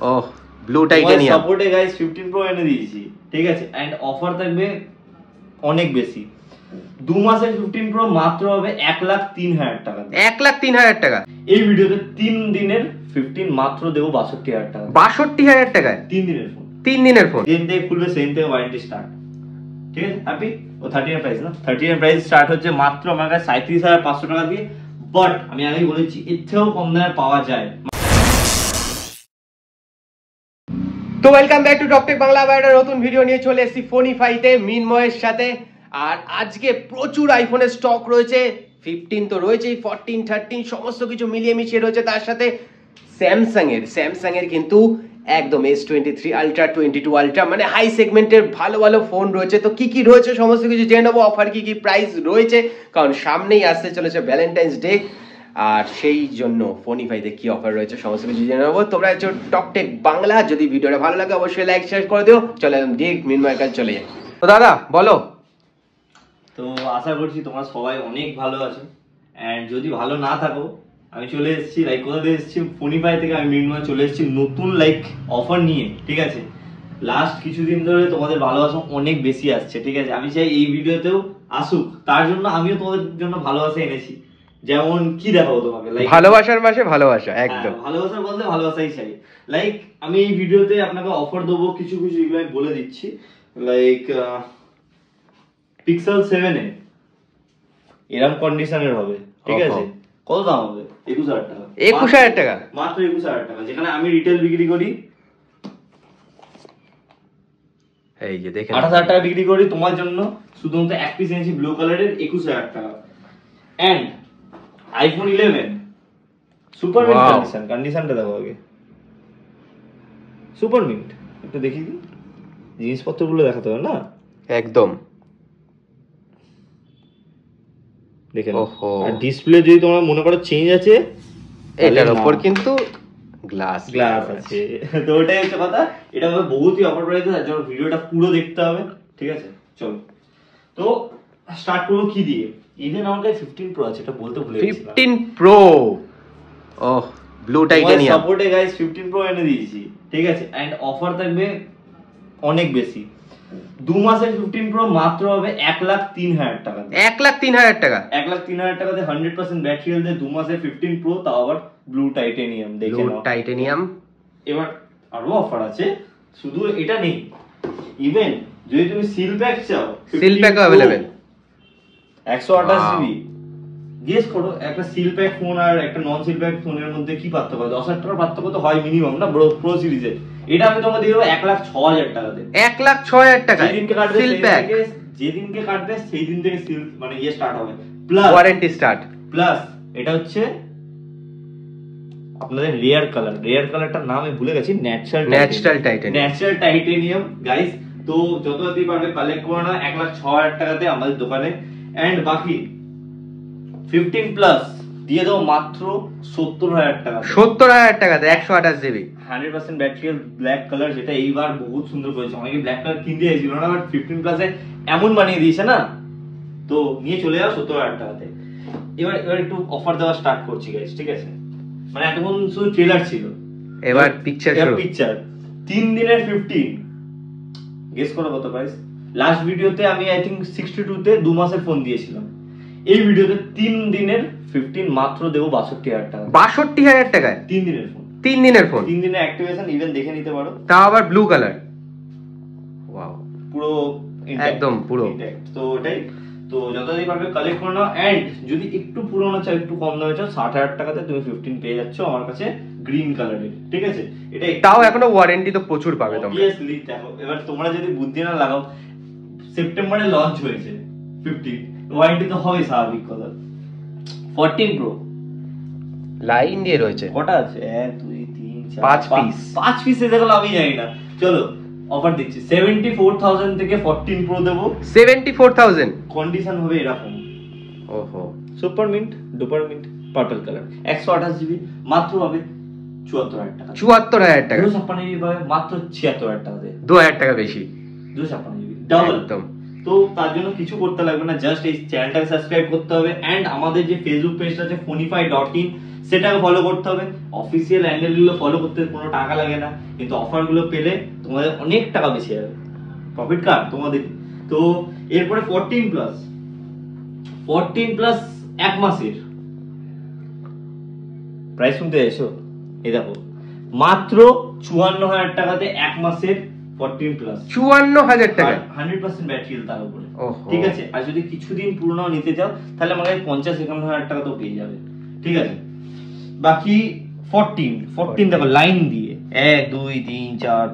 ওহ blue titanium সাপোর্টে guys 15 pro এনে দিয়েছি, ঠিক আছে। এন্ড অফার থাকবে অনেক বেশি। 2 মাসের 15 প্রো মাত্র হবে 1,03,000 টাকা। 1,03,000 টাকা। এই ভিডিওতে 3 দিনের 15 মাত্র দেবো 62,000 টাকা। 62,000 টাকায় 3 দিনের ফোন। 3 দিনের ফোন। দিন থেকে খুলবে সেম থেকে ওয়ারেন্টি স্টার্ট, ঠিক আছে। হ্যাপি? ও 30 এর প্রাইস না, 30 এর প্রাইস স্টার্ট হচ্ছে মাত্র আমার কাছে 37,500 টাকা দিয়ে। বাট আমি আগেই বলেছি এর থেকেও কম দামে পাওয়া যায়। তো ওয়েলকাম ব্যাক টু টকটেক বাংলা। আবার একটা নতুন ভিডিও নিয়ে চলে এসেছি ফোনিফাইতে মিনময়ের সাথে। আর আজকে প্রচুর আইফোনের স্টক রয়েছে। 15 তো রয়েছেই, 14, 13 সমস্ত কিছু মিলিয়ে মিশিয়ে রয়েছে। তার সাথে স্যামসাং এর কিন্তু একদম S23 আলট্রা, 22 আলট্রা, মানে হাই সেগমেন্টের ভালো ভালো ফোন রয়েছে। তো কি কি রয়েছে সমস্ত কিছু জেনে নেবো, অফার কি কি প্রাইস রয়েছে, কারণ সামনেই আসতে চলেছে ভ্যালেন্টাইন্স ডে। আর সেই জন্য ফোনিফাইতে কি অফার রয়েছে সমস্ত কিছু জেনে নেবো। তোমরা হচ্ছে টকটেক বাংলা। যদি ভিডিওটা ভালো লাগে অবশ্যই লাইক শেয়ার করে দিও। চলে ডিরেক্ট মিনময়ের কাছে চলে যাই। তো দাদা বলো। তো আশা করছি তোমরা সবাই অনেক ভালো আছো। এন্ড যদি ভালো না থাকো, আমি চলে এসেছি কোথা থেকে এসেছি, ফোনিফাই থেকে। আমি মিনময় চলে এসেছি নতুন অফার নিয়ে, ঠিক আছে। লাস্ট কিছুদিন ধরে তোমাদের ভালোবাসা অনেক বেশি আসছে, ঠিক আছে। আমি চাই এই ভিডিওতেও আসুক, তার জন্য আমিও তোমাদের জন্য ভালোবাসা এনেছি। যেমন কি দেখাবো তোমাকে, ভালোবাসার মাসে ভালোবাসা, একদম ভালোবাসা বলতে ভালোবাসাই চাই। আমি এই ভিডিওতে আপনাকে অফার দেবো কিছু কিছু, এগুলো আমি বলে দিচ্ছি। পিক্সেল 7 এ এরকম কন্ডিশনের হবে, ঠিক আছে। কত দাম হবে? 21,000 টাকা। 21,000 টাকা মাত্র 21,000 টাকা, যেখানে আমি রিটেল বিক্রি করি এই যে দেখেন 28,000 টাকা বিক্রি করি। তোমার জন্য শুধুমাত্র এক পিস এনেছি ব্লু কালারের 21,000 টাকা। এন্ড আইফোন 11 সুপার মিন্ট কন্ডিশনটা দেখো আগে। সুপার মিন্ট একটু দেখি দিই, জিনিসপত্রগুলো দেখাতে হবে না একদম দেখেন। আর ডিসপ্লে যদি তোমরা মনে করো চেঞ্জ আছে, এটার উপর কিন্তু গ্লাস আছে। তো ওটাই হচ্ছে কথা। এটা হবে বহুতই অফার প্রাইসে, তার জন্য ভিডিওটা পুরো দেখতে হবে, ঠিক আছে। চলো তো স্টার্ট করবো কি দিয়ে। ইভেন আমার কাছে 15 প্রো আছে, এটা বলতে ভুলে গেছিলাম। 15 প্রো ওহ ব্লু টাইটানিয়াম সাপোর্টে গাইস 15 প্রো এনে দিয়েছি, ঠিক আছে। এন্ড অফার থাকবে অনেক বেশি। 2 মাসের 15 প্রো মাত্র হবে 1,03,000 টাকা। 1,03,000 টাকা। 1,03,000 টাকাতে 100% ব্যাটারি হেলথ 2 মাসের 15 প্রো, তাও আবার ব্লু টাইটানিয়াম। দেখে নাও টাইটানিয়াম। এবার আরো অফার আছে, শুধু এটা নেই। ইভেন যদি তুমি সিল প্যাক চাও, সিল প্যাকও अवेलेबल। 128 জিবি। গেস করো একটা সিল প্যাক ফোন আর একটা নন সিল প্যাক ফোনের মধ্যে কি পার্থক্য? 10,000 টাকার পার্থক্য তো হয় মিনিমাম না প্রো সিরিজে। এটা আমি তোমাকে দিয়ে দেবো 1,06,000 টাকাতে। 1,06,000 টাকা যেদিনকে কাটবে সিল প্যাক, যেদিনকে কাটবে সেই দিন থেকে সিল মানে স্টার্ট হবে, প্লাস ওয়ারেন্টি স্টার্ট। প্লাস এটা হচ্ছে আপনাদের রেয়ার কালারটার নাম আমি ভুলে গেছি। Natural titanium guys. তো যত তাড়াতাড়ি পারবে কালেক্ট করে না 1,06,000 টাকাতে আমাদের দোকানে। এন্ড বাকি 15 প্লাস দিয়ে দাও মাত্র 70,000 টাকা। 70,000 টাকাতে 128 জিবি 100% ব্যাটারি ব্ল্যাক কালার, যেটা এইবার বহুত সুন্দর করেছে। অনেকে ব্ল্যাক কালার কিনতে চাইছিল না, বাট 15 প্লাসে এমন বানিয়ে দিয়েছে না, তো নিয়ে চলে যাও 70,000 টাকাতে। এবার একটু অফার দেওয়া স্টার্ট করছি গাইস, ঠিক আছে। মানে এতক্ষণ শুধু ট্রেলার ছিল, এবার পিকচার 3 দিনের 15। গেস করো কত প্রাইস। লাস্ট ভিডিওতে আমি আই থিংক 62 তে 2 মাসের ফোন দিয়েছিলাম। এই ভিডিওতে 3 দিনের 15 মাত্র দেবো 62,000 টাকা। 62,000 টাকায় 3 দিনের ফোন। 3 দিনের ফোন, 3 দিনের অ্যাক্টিভেশন ইভেন দেখে নিতে পারো, তাও আবার ব্লু কালার। ওয়াও, পুরো একদম পুরো। তো ওটাই। তো যতদিন পারবে কালেক্ট করে নাও। এন্ড যদি একটু পুরোনো চাও, একটু কম দামে চাও, 60,000 টাকাতে তুমি 15 পেয়ে যাচ্ছ আমার কাছে গ্রিন কালারের, ঠিক আছে। এটা তাও এখনো ওয়ারেন্টি তো প্রচুর পাবে তোমরা। অবভিয়াসলি দেখো, এবার তোমরা যদি বুদ্ধি না লাগাও, সেপ্টেম্বরে লঞ্চ হয়েছে 15, ওয়ারেন্টি তো হবে স্বাভাবিক কথা। 14 প্রো লাইন দিয়ে রয়েছে, কটা আছে? 1 2 3 4 5 পিস এসে গেল, আমি জানি না। চলো অফার দিচ্ছি 74,000 থেকে 14 প্রো দেবো। 74,000 কন্ডিশন হবে এরকম। ওহো, super mint, duper mint, purple colour, 128 GB মাত্র পাবে 74,000 টাকা। 74,000 টাকা। 256 জিবি পাবে মাত্র 76,000 টাকা দিয়ে। 2,000 টাকা বেশি। 256 জিবি ডাবল। একদম। তো তার জন্য কিছু করতে লাগবে না, জাস্ট এই চ্যানেলটাকে সাবস্ক্রাইব করতে হবে। এন্ড আমাদের যে ফেসবুক পেজটা আছে fonify.in, সেটাকে ফলো করতে হবে। অফিসিয়াল অ্যাঙ্গেলগুলো ফলো করতে কোনো টাকা লাগে না, কিন্তু অফারগুলো পেলে তোমাদের অনেক টাকা বেশি যাবে, প্রফিট কার তোমাদের। তো এরপরে 14 প্লাস এক মাসের প্রাইস শুনতে এসো, এই দেখো মাত্র 54,000 টাকাতে এক মাসের 14 প্লাস। 54,000 টাকা, 100% ব্যাটারি হেলথ তার উপরে, ওহো। ঠিক আছে। আর যদি কিছুদিন পুরনো নিতে চাও তাহলে আমার কাছে 50-51,000 টাকা তো পেয়ে যাবে, ঠিক আছে। বাকি 14 দেখো লাইন দিয়ে 1 2 3 4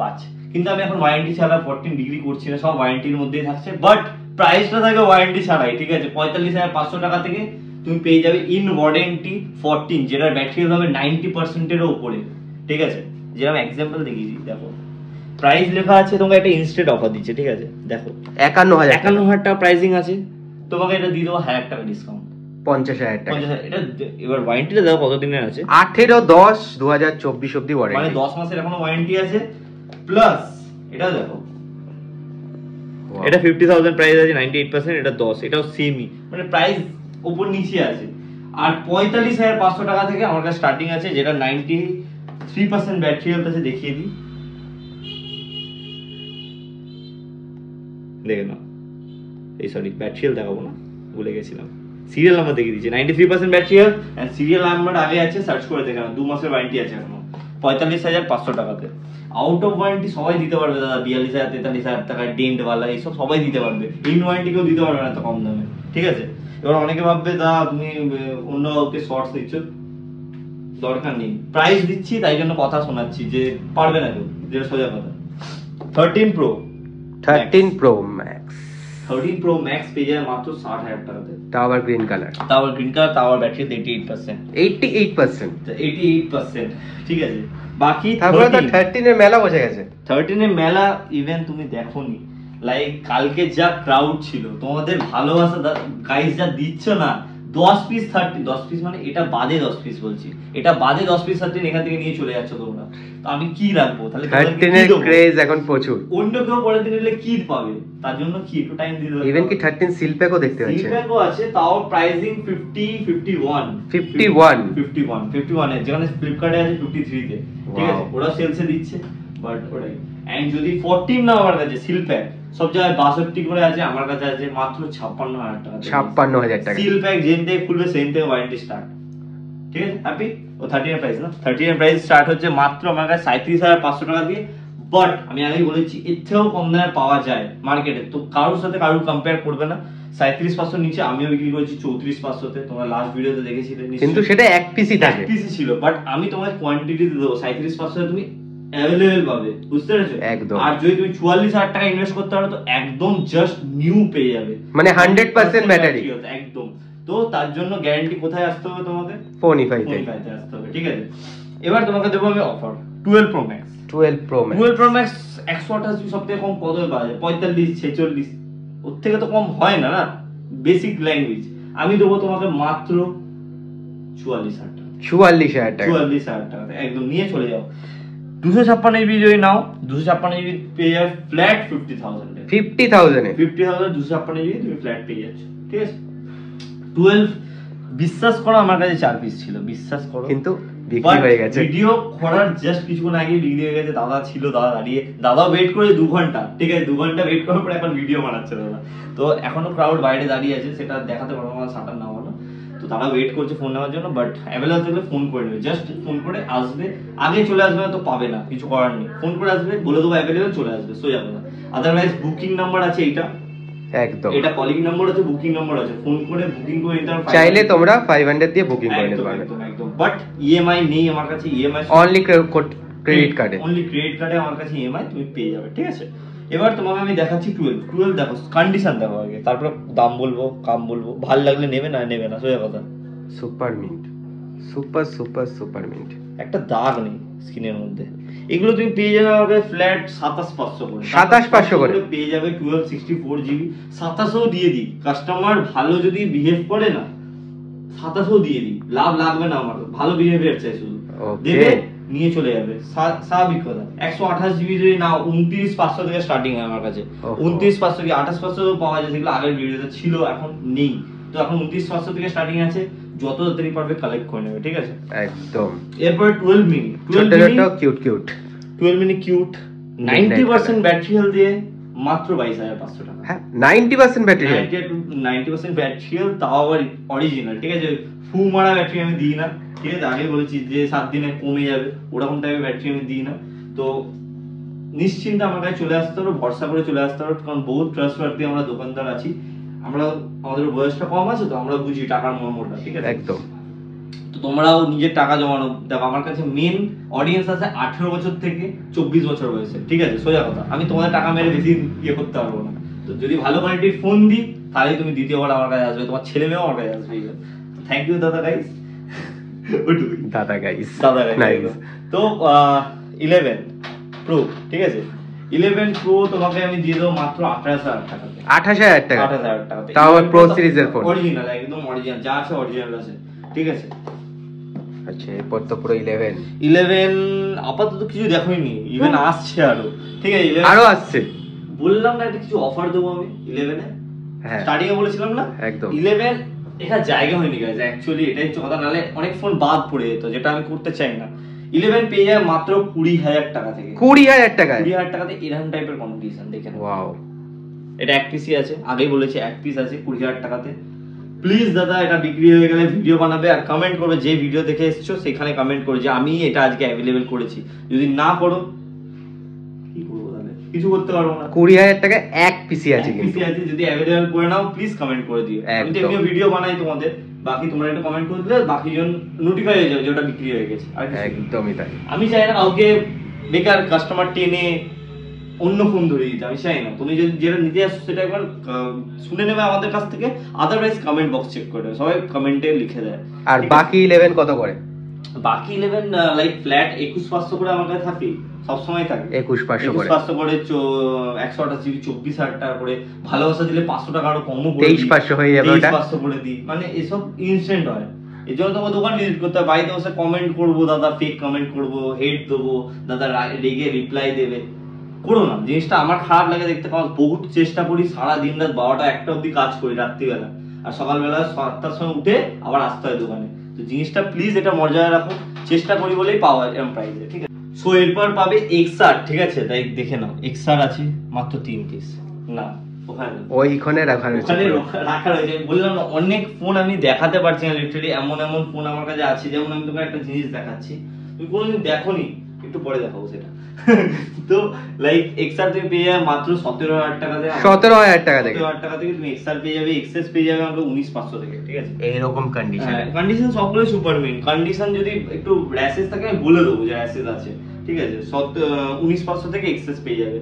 5, কিন্তু আমি এখন ওয়ারেন্টি ছাড়া 14 ডিগ্রি করছি না, সব ওয়ারেন্টির মধ্যেই থাকছে, বাট প্রাইসটা থাকে ওয়ারেন্টি ছাড়াই, ঠিক আছে। 45,500 টাকা থেকে তুমি পেয়ে যাবে ইন ওয়ারেন্টি 14, যেটার ব্যাটারি হেলথ হবে 90% এর উপরে, ঠিক আছে। যেরকম এক্সাম্পল দেখিয়েছি, দেখো প্রাইস লেখা আছে, তোমাকে একটা ইনস্ট্যান্ট অফার দিচ্ছে, ঠিক আছে। দেখো 51,000 টাকা প্রাইসিং আছে, তোমাকে এটা দিয়ে দেবো 1,000 টাকা ডিসকাউন্ট, 50,000 টাকা। এটা এবার ওয়ারেন্টিটা দেখো কত দিনের আছে, 18/10/2024 অবধি মানে ওয়ারেন্টি, 10 মাসের এখনো ওয়ারেন্টি আছে। প্লাস এটা দেখো, এটা 50,000 প্রাইস আছে, 98%, এটা 10, এটাও সেমই, মানে প্রাইস উপর নিচে আছে। আর 45,500 টাকা থেকে আমার কাছে স্টার্টিং আছে, যেটা 93% ব্যাটারি হেলথ আছে, দেখিয়ে দিই, দেখে নাও। এই সরি, ব্যাটারি হেলথ দেখাবো না, ভুলে গেছিলাম, সিরিয়াল নাম্বার দেখিয়ে দিচ্ছি। 93% battery health and serial number আগে আছে, সার্চ করে দেখে নাও। 2 মাসের ওয়ারেন্টি আছে এখনো 45,500 টাকাতে। আউট অফ ওয়ারেন্টি সবাই দিতে পারবে দাদা, 42,000 43,000 টাকা ডেন্ট ওয়ালা এইসব সবাই দিতে পারবে, ইন ওয়ারেন্টি কেউ দিতে পারবে না এত কম দামে, ঠিক আছে। এবার অনেকে ভাববে দাদা তুমি অন্য কাউকে শর্টস দিচ্ছ, দরকার নেই, প্রাইস দিচ্ছি তাই জন্য কথা শোনাচ্ছি, যে পারবে না কেউ, যেটা সোজা কথা। 13 Pro Max 13 Pro Max পেয়ে যায় মাত্র 60,000 টাকাতে, তাও আবার গ্রিন কালার, তাও আবার ব্যাটারি 88%, ঠিক আছে। বাকি তারপরে তো 13 এর মেলা বসে গেছে। 13 এর মেলা ইভেন তুমি দেখোনি, লাইক কালকে যা ক্রাউড ছিল, তোমাদের ভালোবাসা গাইস যা দিচ্ছ না, 10 পিস 10 পিস মানে এটা বাদে 10 পিস বলছি, এটা বাদে 10 পিস 13 এখান থেকে নিয়ে চলে যাচ্ছ তোমরা, তো আমি কি রাখবো তাহলে? 13 এর ক্রেজ এখন প্রচুর, অন্য কেউ পরের দিন এলে কি পাবে, তার জন্য কি একটু টাইম দিতে হবে। ইভেন কি 13 সিল প্যাকও দেখতে পাচ্ছি, সিল প্যাকও আছে, তাও প্রাইসিং 51 এর, যেখানে ফ্লিপকার্টে আছে 53 তে, ঠিক আছে। ওরা সেলসে দিচ্ছে, বাট ওটাই। এন্ড যদি 14 না আমার কাছে সিল প্যাক সব জায়গায় 62 করে আছে, আমার কাছে আছে মাত্র 56,000 টাকা, 56,000 টাকা সিল প্যাক যেন থেকে খুলবে সেন থেকে ওয়ারেন্টি স্টার্ট, ঠিক আছে। হ্যাপি? ও 13 এর প্রাইস না, 13 এর প্রাইস স্টার্ট হচ্ছে মাত্র আমার কাছে 37,500 টাকা দিয়ে, বাট আমি আগেই বলেছি এর থেকেও কম দামে পাওয়া যায় মার্কেটে, তো কারোর সাথে কারোর কম্পেয়ার করবে না। 37,500 নিচে আমিও বিক্রি করেছি 34,500 তে, তোমরা লাস্ট ভিডিওতে দেখেছিলে, কিন্তু সেটা এক পিসই থাকে, এক পিসই ছিল, বাট আমি তোমাকে কোয়ান্টিটি দেবো 37,500 তুমি অ্যাভেলেবল পাবে, বুঝতে পেরেছো? একদম। আর যদি তুমি 44,000 টাকা ইনভেস্ট করতে পারো তো একদম জাস্ট নিউ পেয়ে যাবে, মানে 100% ব্যাটারি একদম। তো তার জন্য গ্যারান্টি কোথায় আসতে হবে তোমাকে? Fonify তে আসতে হবে, ঠিক আছে। এবার তোমাকে দেবো আমি offer 12 Pro Max 12 Pro Max 128 GB সবথেকে কম কত পাওয়া যায়? 45 46, ওর থেকে তো কম হয় না, না বেসিক ল্যাঙ্গুয়েজ। আমি দেবো তোমাকে মাত্র 44,000 টাকা, 44,000 টাকা একদম নিয়ে চলে যাও। 256 জিবি যদি নাও, 256 জিবি পেয়ে যাবে ফ্ল্যাট 50,000 এ, 50,000 এ 256 জিবি তুমি ফ্ল্যাট পেয়ে যাচ্ছ, ঠিক আছে। 12 বিশ্বাস করো আমার কাছে 4 পিস ছিল, বিশ্বাস করো, কিন্তু বিক্রি হয়ে গেছে। ভিডিও করার জাস্ট কিছুক্ষণ আগে বিক্রি হয়ে গেছে। দাদা ছিল, দাদা দাঁড়িয়ে, দাদা ওয়েট করে 2 ঘন্টা, ঠিক আছে, 2 ঘন্টা ওয়েট করার পর এখন ভিডিও বানাচ্ছে দাদা। তো এখনো ক্রাউড বাইরে দাঁড়িয়ে আছে, সেটা দেখাতে পারবো না, শাটার না হলো, তো তারা ওয়েট করছে ফোন নেওয়ার জন্য, বাট অ্যাভেলেবল থাকলে ফোন করে নেবে, জাস্ট ফোন করে আসবে, আগে চলে আসবে না তো পাবে না, কিছু করার নেই, ফোন করে আসবে, বলে দেবো অ্যাভেলেবল, চলে আসবে, সোজা কথা। আদারওয়াইজ বুকিং নাম্বার আছে এইটা, একদম, এটা কলিং নাম্বার আছে, বুকিং নাম্বার আছে, ফোন করে বুকিং করে নিতে পারো, চাইলে তোমরা 500 দিয়ে বুকিং করে নিতে পারবে, একদম। বাট ইএমআই নেই আমার কাছে, ইএমআই অনলি ক্রেডিট কার্ডে, আমার কাছে ইএমআই তুমি পেয়ে যাবে, ঠিক আছে। এবার তোমাকে আমি দেখাচ্ছি 12 দেখো, কন্ডিশন দেখো আগে, তারপর দাম বলবো, কাম বলবো, ভালো লাগলে নেবে না নেবে না, সোজা কথা। সুপার মিন্ট, সুপার মিন্ট, একটা দাগ নেই স্ক্রিনের মধ্যে। এগুলো তুমি পেয়ে যাবে আমাকে ফ্ল্যাট 27,500 করে, 27,500 করে পেয়ে যাবে 12 64 জিবি। 2700 দিয়ে দিই, কাস্টমার ভালো যদি বিহেভ করে না 2700 দিয়ে দিই, লাভ লাগবে না আমার, ভালো বিহেভিয়ার চাই শুধু, দেবে নিয়ে চলে যাবে, স্বাভাবিক কথা। 128 জিবি যদি নাও 29,500 থেকে স্টার্টিং হয় আমার কাছে, 29,500 কি 28,500 পাওয়া যায়, যেগুলো আগের ভিডিওতে ছিল এখন নেই, তো এখন 29,500 থেকে স্টার্টিং আছে। যত তাড়াতাড়ি পারবে কালেক্ট করে নেবে, ঠিক আছে? একদম। এরপর 12 mini, 12 mini cute 90% battery health দিয়ে মাত্র 22,500 টাকা। হ্যাঁ 90% ব্যাটারি হেলথ, 90% ব্যাটারি হেলথ, তাও আবার অরিজিনাল, ঠিক আছে? ফু মারা ব্যাটারি আমি দিই না, ঠিক আছে? আগে বলেছি যে 7 দিনে কমে যাবে, ওরকম টাইপের ব্যাটারি আমি দিই না। তো নিশ্চিন্তে আমার কাছে চলে আসতে পারো, ভরসা করে চলে আসতে পারো, কারণ বহুত ট্রাস্টওয়ার্দি আমরা দোকানদার আছি। আমরা আমাদের বয়সটা কম আছে তো আমরা বুঝি টাকার মর্মটা, ঠিক আছে? একদম। তো তোমরাও নিজের টাকা জমানো। দেখো আমার কাছে মেন অডিয়েন্স আছে 18 বছর থেকে 24 বছর বয়সে, ঠিক আছে? সোজা কথা, আমি তোমাদের টাকা মেরে বেশি ইয়ে করতে পারবো না। তো যদি ভালো কোয়ালিটির ফোন দিই তাহলে তুমি দ্বিতীয়বার আমার কাছে আসবে, তোমার ছেলে মেয়েও আমার কাছে আসবে। থ্যাংক ইউ দাদা গাইস। দাদা গাইস। তো 11 প্রো, ঠিক আছে? 11 প্রো তোমাকে আমি দিয়ে দেবো মাত্র 28,000 টাকাতে। 28,000 টাকা? 28,000 টাকাতে। তাও আবার প্রো সিরিজের ফোন, অরিজিনাল, একদম অরিজিনাল, যা আছে অরিজিনাল আছে, ঠিক আছে? আচ্ছা এরপর তো পুরো 11 আপাতত কিছু দেখোইনি, ইভেন আসছে আরো, ঠিক আছে? 11 আরো আসছে, বললাম না একটা কিছু অফার দেবো আমি 11 এ, হ্যাঁ স্টার্টিং এ বলেছিলাম না? একদম। 11 এখানে জায়গা হয়নি গাইস, অ্যাকচুয়ালি এটাই হচ্ছে কথা, নালে অনেক ফোন বাদ পড়ে যেত, যেটা আমি করতে চাই না। 11 পেয়ে যায় মাত্র 20,000 টাকা থেকে। 20,000 টাকায়? 20,000 টাকাতে এরকম টাইপের কন্ডিশন দেখেন। ওয়াও। এটা এক পিসি আছে, আগেই বলেছি এক পিস আছে 20,000 টাকাতে। প্লিজ দাদা এটা বিক্রি হয়ে গেলে ভিডিও বানাবে আর কমেন্ট করবে, যে ভিডিও দেখে এসেছো সেখানে কমেন্ট করে যে আমি এটা আজকে অ্যাভেলেবেল করেছি। যদি না করো কি করবো তাহলে? কিছু করতে পারবো না। 20,000 টাকায় এক পিসি আছে, পিসি আছে, যদি অ্যাভেলেবেল করে নাও প্লিজ কমেন্ট করে দিও। আমি তো এমনি ভিডিও বানাই তোমাদের, বাকি তোমরা একটা কমেন্ট করে দিলে বাকি জন নোটিফাই হয়ে যাবে যে ওটা বিক্রি হয়ে গেছে। আর একদমই তাই। আমি চাই না কাউকে বেকার কাস্টমার টেনে অন্য ফোন ধরে দিতে, আমি চাই না। তুমি যদি যেটা নিতে আসছো সেটা একবার শুনে নেবে আমাদের কাছ থেকে, আদারওয়াইজ কমেন্ট বক্স চেক করে দেবে, সবাই কমেন্টে লিখে দেয়। আর বাকি 11 কত করে? বাকি 11 লাইক ফ্ল্যাট 21,500 করে আমার কাছে থাকে, সবসময় থাকে 21,500 করে 128 জিবি 24,000 টাকা করে। ভালোবাসা দিলে 500 টাকা আরো কমও করে 23,500 হয়ে যাবে, 23,500 করে দিই, মানে এসব ইনস্ট্যান্ট হয়। এই জন্য তোমার দোকান ভিজিট করতে হয়, বাড়িতে বসে কমেন্ট করবো দাদা, ফেক কমেন্ট করবো, হেট দেবো দাদা, রেগে রিপ্লাই দেবে, করো না। জিনিসটা আমার খারাপ লাগে দেখতে, কারণ বহুত চেষ্টা করি, সারা দিন রাত 12টা 1টা অব্দি কাজ করি রাত্রিবেলা, আর সকালবেলা 7টার সময় উঠে আবার আসতে হয় দোকানে। তো জিনিসটা প্লিজ এটা মর্যাদা রাখো, চেষ্টা করি বলেই পাওয়া এরকম প্রাইসে, ঠিক আছে? সো এরপর পাবে XR, ঠিক আছে? তাই দেখে নাও, XR আছে মাত্র 3 পিস। না ওইখানে রাখা রয়েছে, বললাম না অনেক ফোন আমি দেখাতে পারছি না, লিটারালি এমন এমন ফোন আমার কাছে আছে। যেমন আমি তোমাকে একটা জিনিস দেখাচ্ছি, তুমি কোনোদিন দেখোনি, একটু পরে দেখাবো সেটা। তো লাইক XR তুমি পেয়ে যাবে মাত্র 17,000 টাকাতে। 17,000 টাকা থেকে? 17,000 টাকা থেকে তুমি XR পেয়ে যাবে, XS পেয়ে যাবে আমরা 19,500 থেকে, ঠিক আছে? এইরকম কন্ডিশন, কন্ডিশন সবগুলো সুপার মিন কন্ডিশন। যদি একটু র্যাশেস থাকে আমি বলে দেবো যে র্যাশেস আছে, ঠিক আছে? 19,500 থেকে XS পেয়ে যাবে,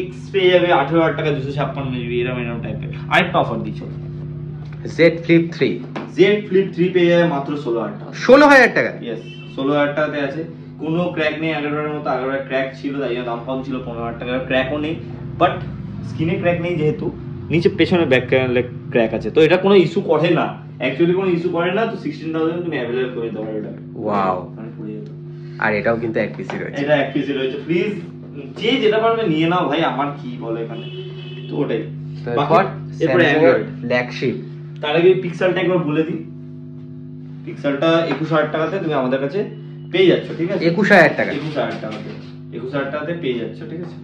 X পেয়ে যাবে 18,000 টাকা 256 জিবি, এরকম টাইপের। আরেকটা অফার দিচ্ছ, Z Flip 3। Z Flip 3 পেয়ে যাবে মাত্র 16,000 টাকা। 16,000 টাকা? ইয়েস, 16,000 টাকাতে আছে। কোনো ক্র্যাক নেই, 11টার মতো 11টার ক্র্যাক ছিল তাই জন্য দাম কম ছিল, 15,000 টাকার ক্র্যাকও নেই, বাট স্ক্রিনে ক্র্যাক নেই যেহেতু, নিচে পেছনে ব্যাক প্যানেলে ক্র্যাক আছে, তো এটা কোনো ইস্যু করে না, অ্যাকচুয়ালি কোনো ইস্যু করে না। তো 16,000 তুমি অ্যাভেলেবল করে দিতে পারো এটা। ওয়াও। আর এটাও কিন্তু এক পিসি রয়েছে, এটা এক পিসি রয়েছে। প্লিজ যে যেটা পারবে নিয়ে নাও ভাই, আমার কি বলে এখানে। তো ওটাই। এরপরে অ্যান্ড্রয়েড ফ্ল্যাগশিপ। তার আগে পিক্সেলটা একবার বলে দিই, পিক্সেলটা 21,000 টাকাতে তুমি আমাদের কাছে পেয়ে যাচ্ছ, ঠিক আছে? 21,000 টাকা? 21,000 টাকাতে, 21,000 টাকাতে পেয়ে যাচ্ছ, ঠিক আছে?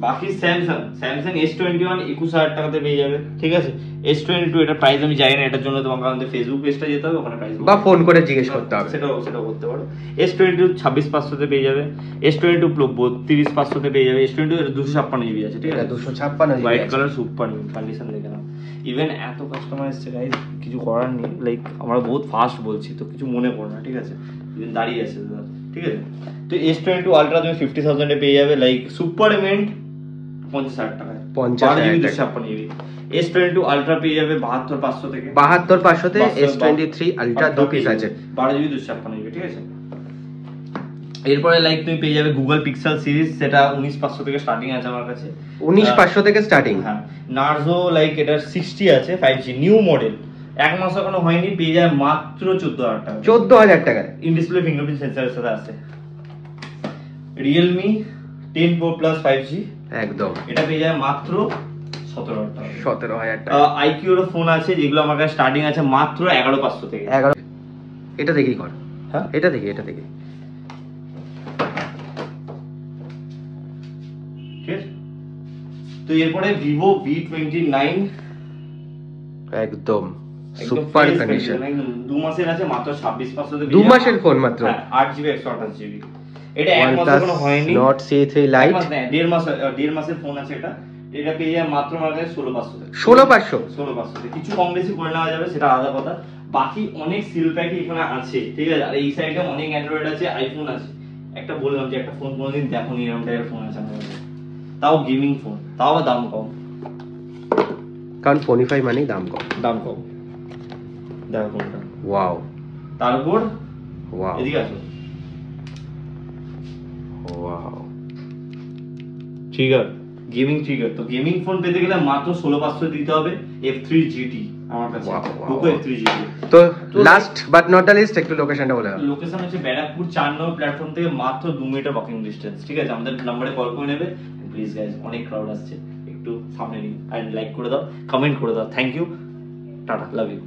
বাকি স্যামসাং S21 21,000 টাকাতে পেয়ে যাবে, ঠিক আছে? S22 এটা প্রাইস আমি জানি না, এটার জন্য তোমাকে আমাদের ফেসবুক পেজটা যেতে হবে, ওখানে প্রাইস বা ফোন করে জিজ্ঞেস করতে হবে, সেটাও করতে পারো। S22 26,500 তে পেয়ে যাবে, S22 32,500 তে পেয়ে যাবে, S22 এটা 256 জিবি আছে, ঠিক আছে? 256 GB, white colour super condition দেখে নাও। ইভেন এত কাস্টমার এসেছে গাইস, কিছু করার নেই, লাইক আমরা বহুত ফাস্ট বলছি তো কিছু মনে করো না, ঠিক আছে? ইভেন দাঁড়িয়ে আছে দাদা, ঠিক আছে? তো S22 আলট্রা তুমি 50,000 এ পেয়ে যাবে, লাইক সুপার ইভেন্ট 50,000 টাকায়, 50 জিবি 256 জিবি। S22 আলট্রা পেয়ে যাবে 72,500 থেকে, 72,500 তে। S23 আলট্রা 2 পিস আছে, 12 জিবি 256 জিবি, ঠিক আছে? এরপরে লাইক তুমি পেয়ে যাবে গুগল পিক্সেল সিরিজ, সেটা 19,500 থেকে স্টার্টিং আছে আমার কাছে, 19,500 থেকে স্টার্টিং। হ্যাঁ, নার্জো লাইক এটা 60 আছে 5G নিউ মডেল, এক মাস এখনো হয়নি, পেয়ে যায় মাত্র 14,000 টাকা। 14,000 টাকায় ইন ডিসপ্লে ফিঙ্গারপ্রিন্ট সেন্সরের সাথে আছে। Realme 10 Pro Plus 5G একদম, এটা পেয়ে যায় মাত্র 17,000 টাকা। 17,000 টাকা। আইকিউর ফোন আছে যেগুলো আমার কাছে স্টার্টিং আছে মাত্র 11,500 থেকে। 11, এটা দেখি কর। হ্যাঁ এটা দেখি ঠিক আছে। তো এরপরে ভিভো V29 একদম সুপার কন্ডিশন। 2 মাসের আছে মাত্র 26,500 থেকে। 2 মাসের ফোন মাত্র। হ্যাঁ 8GB 128GB। এটা এক মাস এখনো হয়নি। Nord C3 Lite 1.5 মাসের ফোন আছে এটা। এটা পেয়ে যায় মাত্র আমার কাছে 16,500 টাকা। 16,500 কিছু কম বেশি করে নেওয়া যাবে, সেটা আলাদা কথা। বাকি অনেক সিল প্যাক এখানে আছে, ঠিক আছে। আর এই সাইডে অনেক অ্যান্ড্রয়েড আছে, আইফোন আছে। একটা বললাম যে একটা ফোন কোনোদিন দেখোনি, এরকম টাইপের ফোন আছে আমার কাছে, তাও গেমিং ফোন, তাও দাম কম। কারণ ফোনিফাই মানেই দাম কম। দেখো কোনটা। ওয়াও, তারপর ওয়াও, এদিকে আসো। Wow, trigger, gaming trigger. তো গেমিং ফোন পেতে গেলে মাত্র 16,500 দিতে হবে। F3 GT আমার কাছে, পোকো F3 GT। তো last but not the least, একটু লোকেশনটা বলে দাও। লোকেশন হচ্ছে ব্যারাকপুর 4 নম্বর প্ল্যাটফর্ম থেকে মাত্র 2 মিনিটের ওয়াকিং ডিসটেন্স, ঠিক আছে। আমাদের নম্বরে কল করে নেবে। প্লিজ গাইস, অনেক ক্রাউড আসছে, একটু সামনে নিন, এন্ড লাইক করে দাও, কমেন্ট করে দাও। Thank you, tata, love you.